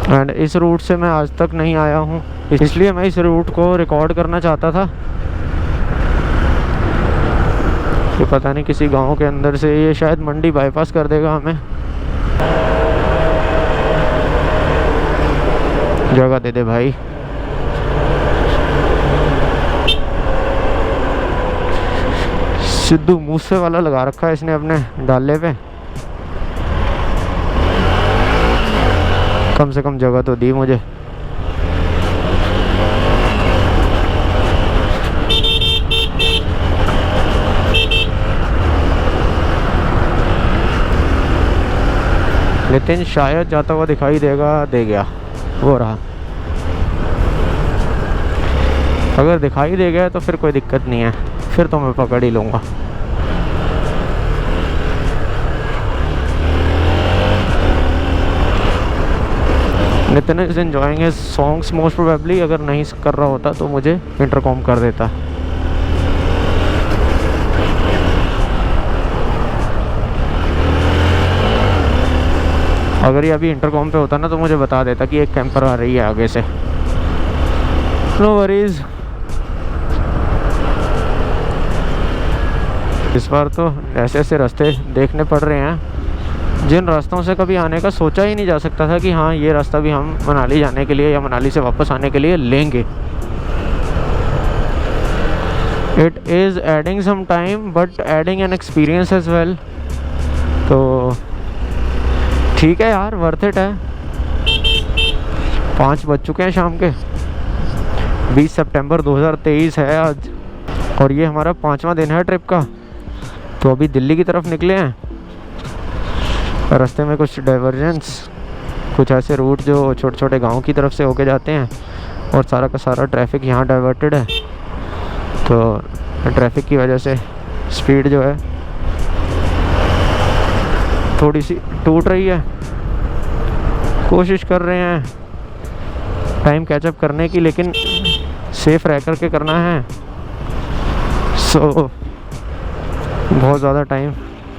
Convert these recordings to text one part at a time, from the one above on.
And इस root से मैं आज तक नहीं आया हूँ, इसलिए मैं इस रूट को रिकॉर्ड करना चाहता था कि पता नहीं किसी गांव के अंदर से ये शायद मंडी बाईपास कर देगा हमें। जगह दे दे भाई। सिद्धू मूसे वाला लगा रखा है इसने अपने डाले पे। कम से कम जगह तो दी मुझे। लेकिन शायद जाता हुआ दिखाई देगा, दे गया, वो रहा। अगर दिखाई दे गया तो फिर कोई दिक्कत नहीं है, फिर तो मैं पकड़ ही लूँगा। Nitin is enjoying his songs most probably. अगर नहीं कर रहा होता तो मुझे इंटरकॉम कर देता। अगर ये अभी इंटरकॉम पे होता ना तो मुझे बता देता कि एक कैंपर आ रही है आगे से। No worries. इस बार तो ऐसे ऐसे रास्ते देखने पड़ रहे हैं जिन रास्तों से कभी आने का सोचा ही नहीं जा सकता था कि हाँ ये रास्ता भी हम मनाली जाने के लिए या मनाली से वापस आने के लिए लेंगे। It is adding some time but adding an experience as well. तो ठीक है यार, वर्थ इट है। 5 बज चुके हैं शाम के। 20 सितंबर 2023 है आज, और ये हमारा 5वां दिन है ट्रिप का। तो अभी दिल्ली की तरफ निकले हैं। रास्ते में कुछ डाइवर्जेंस, कुछ ऐसे रूट जो छोटे छोटे गांव की तरफ से होके जाते हैं, और सारा का सारा ट्रैफिक यहाँ डाइवर्टेड है। तो ट्रैफिक की वजह से स्पीड जो है थोड़ी सी टूट रही है। कोशिश कर रहे हैं टाइम कैचअप करने की, लेकिन सेफ रह कर के करना है। सो बहुत ज़्यादा टाइम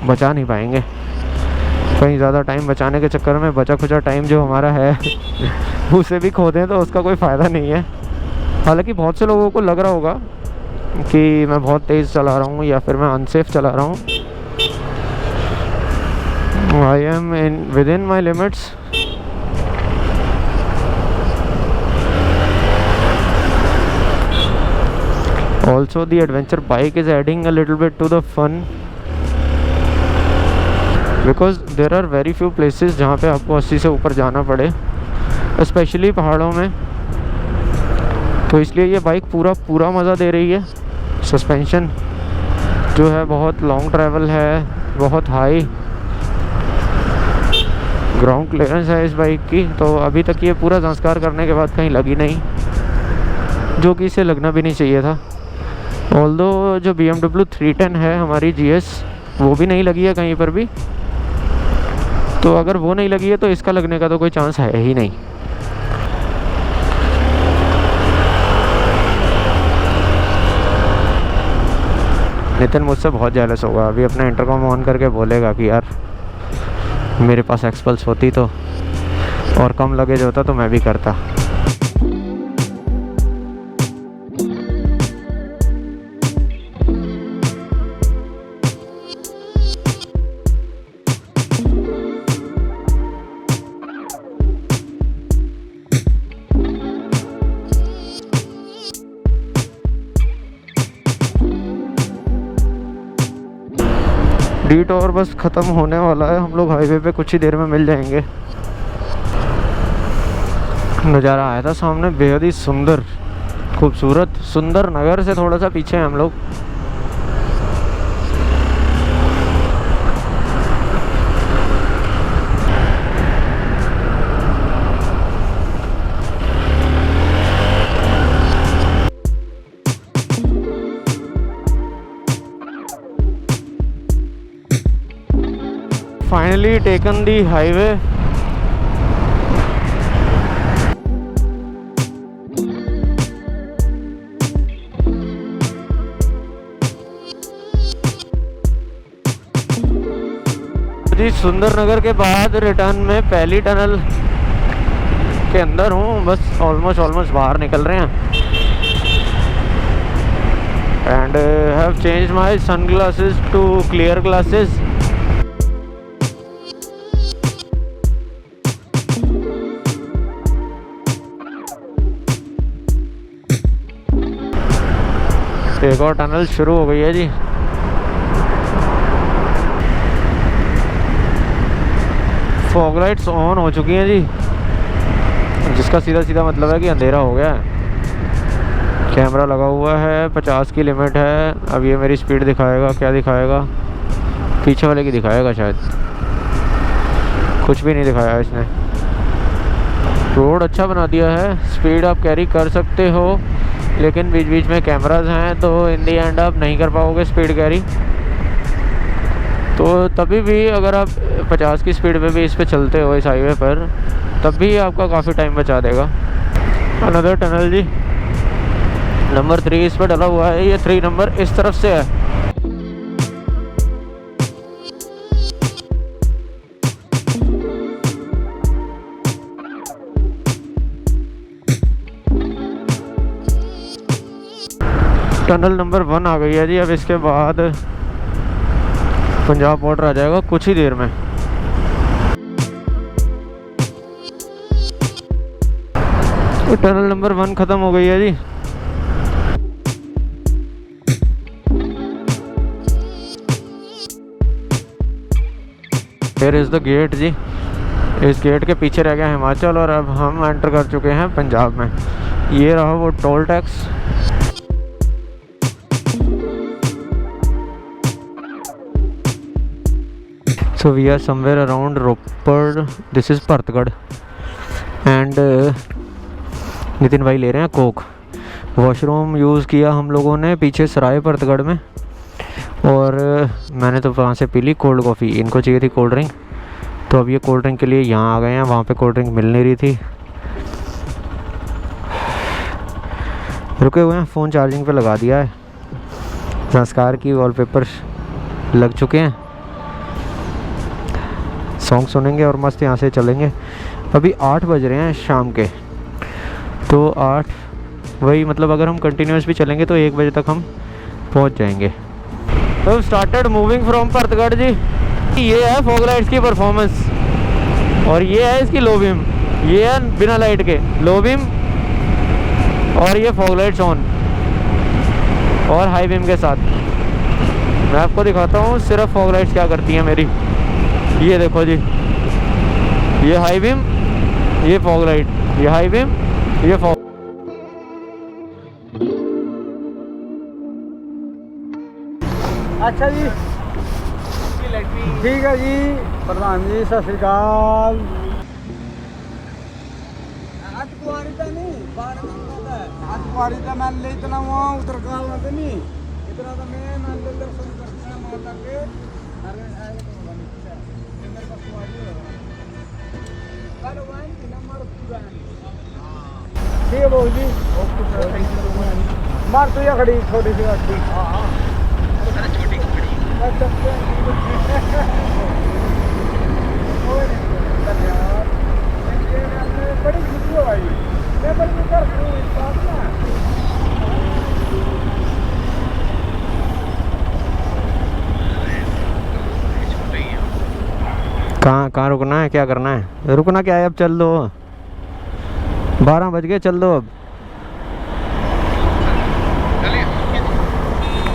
बचा नहीं पाएंगे। कहीं ज़्यादा टाइम बचाने के चक्कर में बचा खुचा टाइम जो हमारा है उसे भी खो दें तो उसका कोई फ़ायदा नहीं है। हालांकि बहुत से लोगों को लग रहा होगा कि मैं बहुत तेज़ चला रहा हूँ या फिर मैं अनसेफ चला रहा हूँ। I am within my limits. Also, the adventure bike is adding a little bit to the fun because there are very few places जहाँ पे आपको 80 से ऊपर जाना पड़े, स्पेशली पहाड़ों में। तो इसलिए ये बाइक पूरा मज़ा दे रही है। सस्पेंशन जो है बहुत लॉन्ग ट्रैवल है, बहुत हाई ग्राउंड क्लियरेंस है इस बाइक की। तो अभी तक ये पूरा संस्कार करने के बाद कहीं लगी नहीं, जो कि इसे लगना भी नहीं चाहिए था। ऑल्दो जो BMW 310 है हमारी GS, वो भी नहीं लगी है कहीं पर भी। तो अगर वो नहीं लगी है तो इसका लगने का तो कोई चांस है ही नहीं। नितिन मुझसे बहुत जेलस होगा, अभी अपना इंटरकॉम ऑन करके बोलेगा कि यार मेरे पास एक्सपल्स होती तो, और कम लगेज होता तो मैं भी करता। डिटॉर बस ख़त्म होने वाला है। हम लोग हाईवे पे कुछ ही देर में मिल जाएंगे। नज़ारा आया था सामने बेहद ही सुंदर, खूबसूरत। सुंदर नगर से थोड़ा सा पीछे हैं हम लोग। Finally taken the highway. जी सुंदर नगर के बाद रिटर्न में पहली टनल के अंदर हूँ, बस ऑलमोस्ट बाहर निकल रहे हैं। And have change my sunglasses to clear glasses. एक और टनल शुरू हो गई है जी। फॉग लाइट्स ऑन हो चुकी हैं जी, जिसका सीधा मतलब है कि अंधेरा हो गया है। कैमरा लगा हुआ है, 50 की लिमिट है। अब ये मेरी स्पीड दिखाएगा, क्या दिखाएगा? पीछे वाले की दिखाएगा शायद, कुछ भी नहीं दिखाया इसने। रोड अच्छा बना दिया है, स्पीड आप कैरी कर सकते हो, लेकिन बीच बीच में कैमराज हैं तो इन दी एंड आप नहीं कर पाओगे स्पीड कैरी। तो तभी भी अगर आप 50 की स्पीड पे भी इस पे चलते हो इस हाईवे पर, तब भी आपका काफ़ी टाइम बचा देगा। अनदर टनल जी, नंबर 3 इस पर डला हुआ है। ये 3 नंबर इस तरफ से है। टनल नंबर 1 आ गई है जी। अब इसके बाद पंजाब बॉर्डर आ जाएगा कुछ ही देर में। तो टनल नंबर 1 ख़त्म हो गई है जी। Here is the गेट जी। इस गेट के पीछे रह गया हिमाचल और अब हम एंटर कर चुके हैं पंजाब में। ये रहा वो toll tax. So we are somewhere around Ropar. This is Bharatgarh and Nitin भाई ले रहे हैं कोक। वॉशरूम यूज़ किया हम लोगों ने पीछे सराय भरतगढ़ में, और मैंने तो वहाँ से पी ली कोल्ड कॉफ़ी। इनको चाहिए थी कोल्ड ड्रिंक, तो अब ये कोल्ड ड्रिंक के लिए यहाँ आ गए हैं। वहाँ पे कोल्ड ड्रिंक मिल नहीं रही थी, रुके हुए हैं। फ़ोन चार्जिंग पे लगा दिया है। संस्कार की वॉलपेपर लग चुके हैं। सॉन्ग सुनेंगे और मस्त यहाँ से चलेंगे। अभी 8 बज रहे हैं शाम के, तो 8 वही मतलब अगर हम कंटिन्यूस भी चलेंगे तो 1 बजे तक हम पहुँच जाएंगे। तो स्टार्टेड मूविंग फ्रॉम भरतगढ़ जी। ये है फॉग लाइट्स की परफॉर्मेंस, और ये है इसकी लो बीम। ये है बिना लाइट के लो बीम, और ये फॉग लाइट्स ऑन और हाई बीम के साथ। मैं आपको दिखाता हूँ सिर्फ फॉग लाइट्स क्या करती हैं मेरी। ये देखो जी, ये हाई बीम, ये फॉग लाइट, ये हाई बीम, ये फॉग। अच्छा जी, ठीक है जी। प्रधान जी सत श्री अकाल। आज कुआरी तो नहीं, बाहर आज कुआरी तो मैं ले इतना वहाँ उतर काल ना नहीं, इतना तो मैं मान ले दर्शन करते हैं माता के। अरे आए तो बनी मेरे पास कुआरी है। कल वाइन की नंबर पूरा है। ठीक है बाबू जी, ओके सर, थैंक यू। मार तो ये खड़ी छोटी सी गाड़ी। हाँ हाँ, छोटी खड़ी। बड़ी खुशी हो भाई, मैं बड़ी कर इस बात ना। कहाँ रुकना है, क्या करना है? रुकना क्या है, अब चल दो। 12 बज गए, चल दो अब।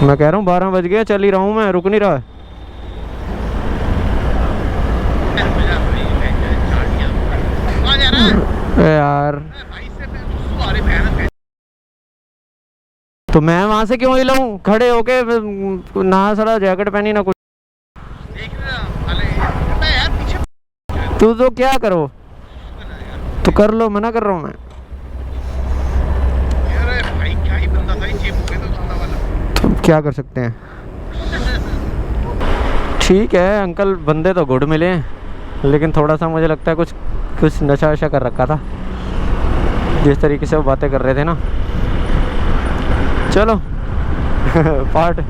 मैं कह रहा हूँ 12 बज गए, चल ही रहा हूँ मैं, रुक नहीं रहा। यार तो मैं वहां से क्यों हिलाऊं? खड़े होके ना सारा जैकेट पहनी ना कुछ। तू तो क्या करो तो कर लो, मना कर रहा हूँ मैं। तो क्या कर सकते हैं। ठीक है अंकल, बंदे तो गुड मिले, लेकिन थोड़ा सा मुझे लगता है कुछ नशा वशा कर रखा था, जिस तरीके से वो बातें कर रहे थे ना। चलो part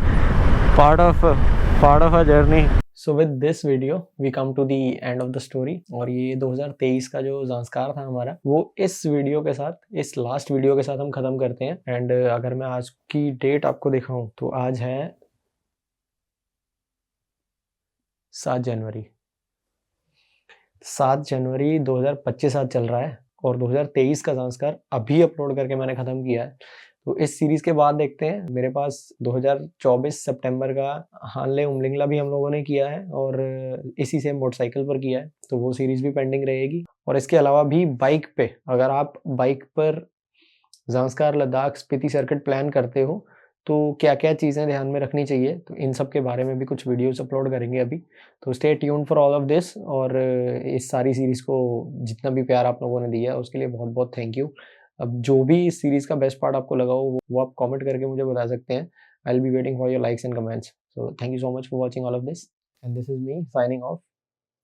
of a journey. So with this video we come to the end of the story. और ये 2023 का जो ज़ांस्कार था हमारा, वो इस वीडियो के साथ, इस लास्ट वीडियो के साथ हम ख़त्म करते हैं। एंड अगर मैं आज की डेट आपको दिखाऊं तो आज है 7 जनवरी। 7 जनवरी 2025 आज चल रहा है और 2023 का ज़ांस्कार अभी अपलोड करके मैंने ख़त्म किया है। तो इस सीरीज़ के बाद देखते हैं, मेरे पास 2024 सितंबर का हानले उमलिंगला भी हम लोगों ने किया है और इसी से मोटरसाइकिल पर किया है, तो वो सीरीज़ भी पेंडिंग रहेगी। और इसके अलावा भी बाइक पे, अगर आप बाइक पर ज़ांस्कार, लद्दाख, स्पीति सर्किट प्लान करते हो तो क्या-क्या चीज़ें ध्यान में रखनी चाहिए, तो इन सब के बारे में भी कुछ वीडियोस अपलोड करेंगे अभी। तो stay tuned for all of this. और इस सारी सीरीज़ को जितना भी प्यार आप लोगों ने दिया है उसके लिए बहुत-बहुत थैंक यू। अब जो भी इस सीरीज़ का बेस्ट पार्ट आपको लगा हो वो आप कमेंट करके मुझे बता सकते हैं। I will be waiting for your likes and comments. So thank you so much for watching all of this and this is me signing off.